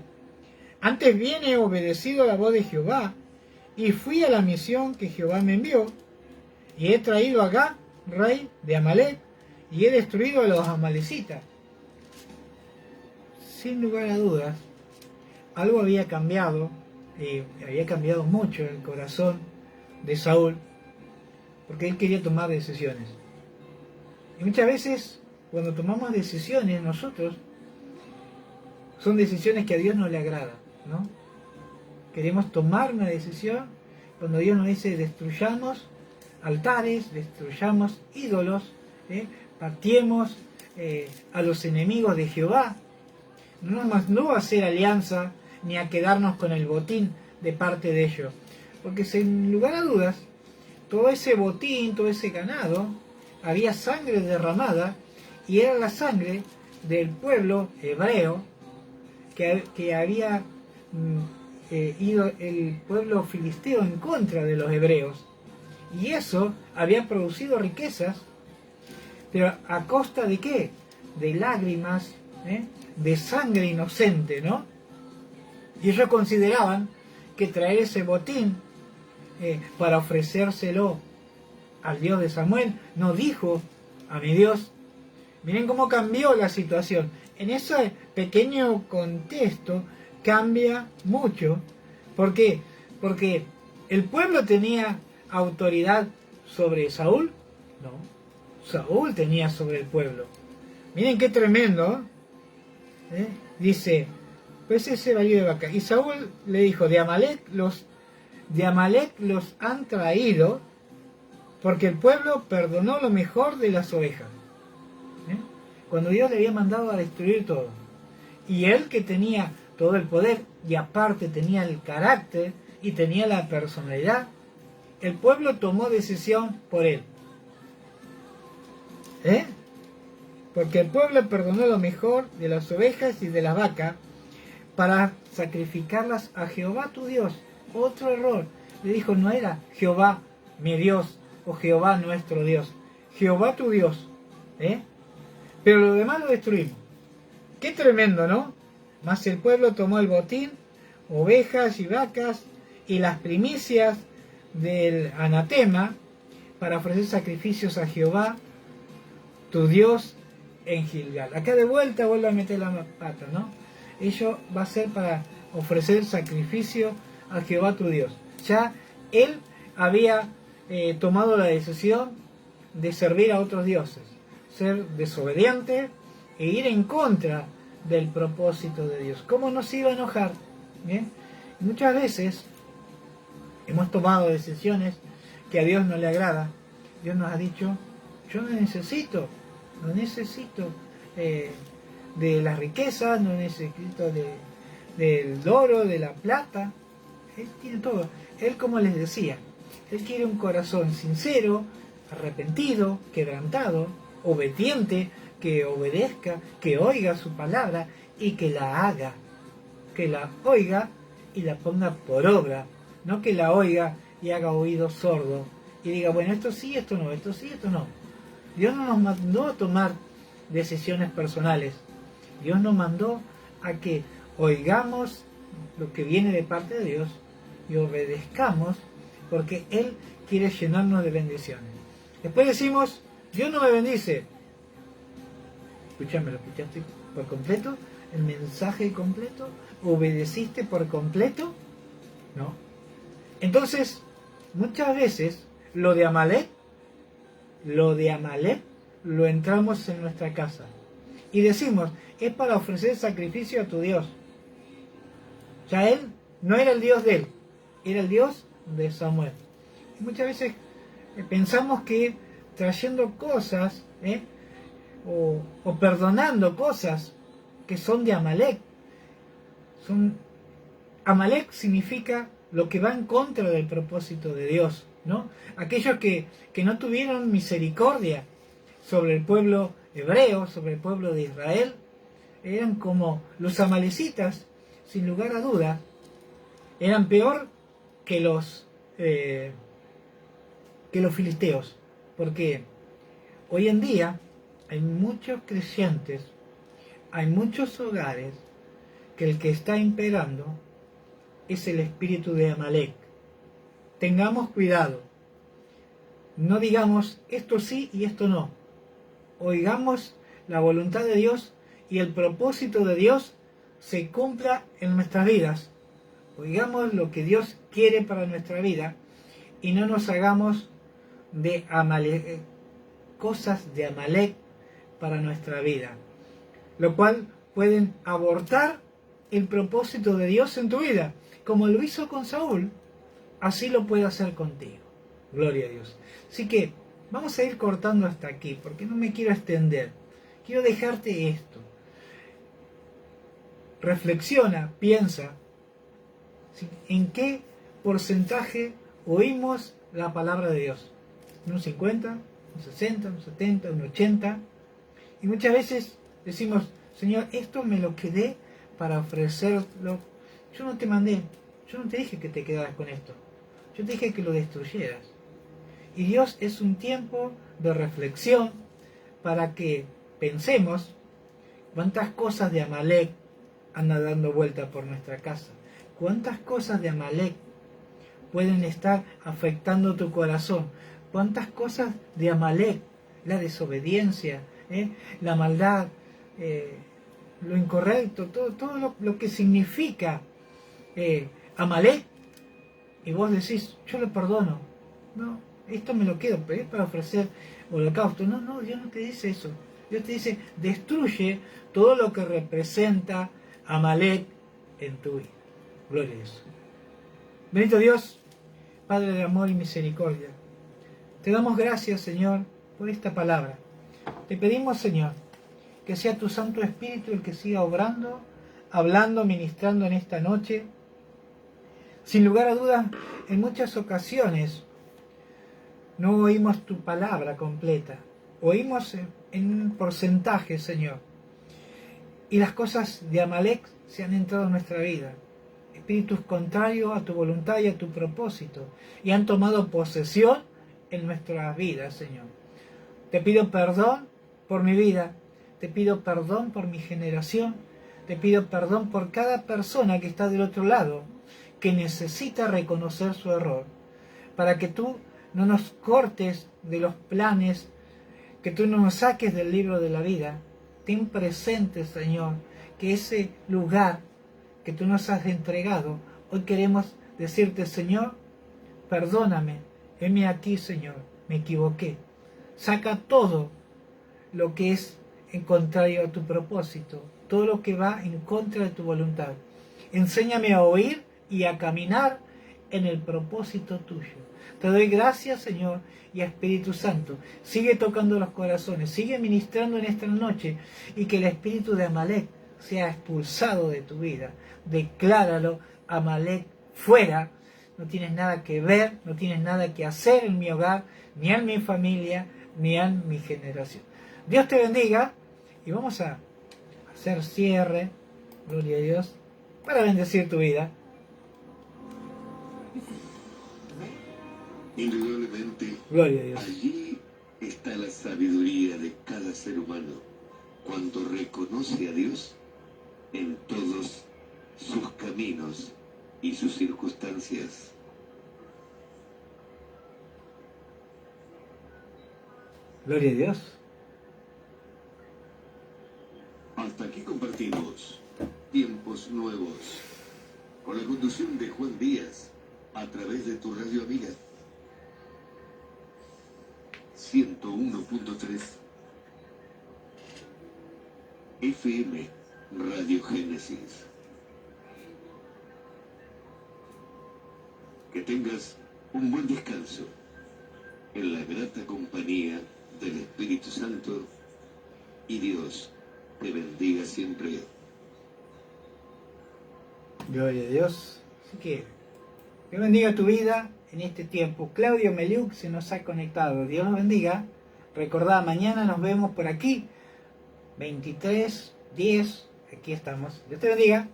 antes bien he obedecido la voz de Jehová, y fui a la misión que Jehová me envió, y he traído a Agag, rey de Amalek, y he destruido a los amalecitas. Sin lugar a dudas, algo había cambiado, y había cambiado mucho en el corazón de Saúl, porque él quería tomar decisiones. Y muchas veces, cuando tomamos decisiones nosotros, son decisiones que a Dios no le agrada, ¿no? Queremos tomar una decisión cuando Dios nos dice destruyamos altares, destruyamos ídolos, partiemos a los enemigos de Jehová. No a hacer alianza ni a quedarnos con el botín de parte de ellos, porque sin lugar a dudas todo ese botín, todo ese ganado, había sangre derramada y era la sangre del pueblo hebreo que había ido el pueblo filisteo en contra de los hebreos, y eso había producido riquezas, pero ¿a costa de qué? De lágrimas, de sangre inocente, ¿no? Y ellos consideraban que traer ese botín para ofrecérselo al Dios de Samuel, no dijo a mi Dios. Miren cómo cambió la situación. En ese pequeño contexto cambia mucho. ¿Por qué? Porque el pueblo tenía autoridad sobre Saúl. No, Saúl tenía sobre el pueblo. Miren qué tremendo. Dice, pues ese valió de vaca. Y Saúl le dijo, de Amalek los han traído, porque el pueblo perdonó lo mejor de las ovejas. Cuando Dios le había mandado a destruir todo. Y él, que tenía todo el poder y aparte tenía el carácter y tenía la personalidad, el pueblo tomó decisión por él. porque el pueblo perdonó lo mejor de las ovejas y de las vacas para sacrificarlas a Jehová tu Dios. Otro error. Le dijo, no era Jehová mi Dios o Jehová nuestro Dios. Jehová tu Dios. Pero lo demás lo destruimos. Qué tremendo, ¿no? Mas el pueblo tomó el botín, ovejas y vacas y las primicias del anatema para ofrecer sacrificios a Jehová tu Dios en Gilgal. Acá de vuelta vuelve a meter la pata, ¿no? Ello va a ser para ofrecer sacrificio a Jehová tu Dios. Ya él había tomado la decisión de servir a otros dioses, ser desobediente e ir en contra del propósito de Dios. ¿Cómo no se iba a enojar? ¿Bien? Muchas veces hemos tomado decisiones que a Dios no le agrada. Dios nos ha dicho, yo no necesito de las riquezas, no necesito del oro, de la plata. Él tiene todo. Él, como les decía, Él quiere un corazón sincero, arrepentido, quebrantado, obediente, que obedezca, que oiga su palabra y que la haga, que la oiga y la ponga por obra, no que la oiga y haga oído sordo y diga, bueno, esto sí, esto no, esto sí, esto no. Dios no nos mandó a tomar decisiones personales. Dios nos mandó a que oigamos lo que viene de parte de Dios y obedezcamos, porque Él quiere llenarnos de bendiciones. Después decimos, Dios no me bendice. Escúchame, ¿lo escuchaste por completo? ¿El mensaje completo? ¿Obedeciste por completo? No. Entonces, muchas veces lo de Amalek lo entramos en nuestra casa y decimos, es para ofrecer sacrificio a tu Dios. Ya él no era el Dios de él, era el Dios de Samuel. Y muchas veces pensamos que trayendo cosas o perdonando cosas que son de Amalek, Amalek significa lo que va en contra del propósito de Dios, ¿no? Aquellos que no tuvieron misericordia sobre el pueblo hebreo, sobre el pueblo de Israel, eran como los amalecitas, sin lugar a duda, eran peor que los filisteos, porque hoy en día hay muchos creyentes, hay muchos hogares que el que está imperando es el espíritu de Amalek. Tengamos cuidado, no digamos esto sí y esto no. Oigamos la voluntad de Dios y el propósito de Dios se cumpla en nuestras vidas. Oigamos lo que Dios quiere para nuestra vida y no nos hagamos de Amalek, cosas de Amalek para nuestra vida, lo cual pueden abortar el propósito de Dios en tu vida, como lo hizo con Saúl, así lo puede hacer contigo. Gloria a Dios. Así que vamos a ir cortando hasta aquí, porque no me quiero extender. Quiero dejarte esto. Reflexiona, piensa, ¿en qué porcentaje oímos la palabra de Dios? ¿Un 50, un 60, un 70, un 80? Y muchas veces decimos, Señor, esto me lo quedé para ofrecerlo. Yo no te mandé, yo no te dije que te quedaras con esto. Yo te dije que lo destruyeras. Y Dios es un tiempo de reflexión para que pensemos cuántas cosas de Amalek andan dando vuelta por nuestra casa. Cuántas cosas de Amalek pueden estar afectando tu corazón. Cuántas cosas de Amalek, la desobediencia, la maldad, lo incorrecto, todo lo que significa Amalek, y vos decís, yo lo perdono, no, esto me lo quedo, pero es para ofrecer holocausto. No, Dios no te dice eso. Dios te dice, destruye todo lo que representa Amalek en tu vida. Gloria a Dios. Bendito Dios, Padre de amor y misericordia, te damos gracias, Señor, por esta palabra. Te pedimos, Señor, que sea tu Santo Espíritu el que siga obrando, hablando, ministrando en esta noche. Sin lugar a dudas, en muchas ocasiones no oímos tu palabra completa. Oímos en porcentaje, Señor. Y las cosas de Amalek se han entrado en nuestra vida. Espíritus contrarios a tu voluntad y a tu propósito. Y han tomado posesión en nuestras vidas, Señor. Te pido perdón por mi vida. Te pido perdón por mi generación. Te pido perdón por cada persona que está del otro lado, que necesita reconocer su error. Para que tú no nos cortes de los planes, que tú no nos saques del libro de la vida. Ten presente, Señor, que ese lugar que tú nos has entregado, hoy queremos decirte, Señor, perdóname, heme aquí, Señor, me equivoqué. Saca todo lo que es en contrario a tu propósito, todo lo que va en contra de tu voluntad. Enséñame a oír y a caminar en el propósito tuyo. Te doy gracias, Señor, y Espíritu Santo. Sigue tocando los corazones, sigue ministrando en esta noche, y que el espíritu de Amalek sea expulsado de tu vida. Decláralo, Amalek, fuera. No tienes nada que ver, no tienes nada que hacer en mi hogar, ni en mi familia, ni en mi generación. Dios te bendiga, y vamos a hacer cierre, gloria a Dios, para bendecir tu vida. Indudablemente, Gloria a Dios. allí está la sabiduría de cada ser humano, cuando reconoce a Dios en todos sus caminos y sus circunstancias. Gloria a Dios. Hasta aquí compartimos Tiempos Nuevos, con la conducción de Juan Díaz, a través de tu radio amiga 101.3 FM Radio Génesis. Que tengas un buen descanso en la grata compañía del Espíritu Santo, y Dios te bendiga siempre. Gloria a Dios. Así que Dios bendiga tu vida en este tiempo. Claudio Meliuk se nos ha conectado. Dios los bendiga. Recordá, mañana nos vemos por aquí. 23:10. Aquí estamos. Dios te bendiga.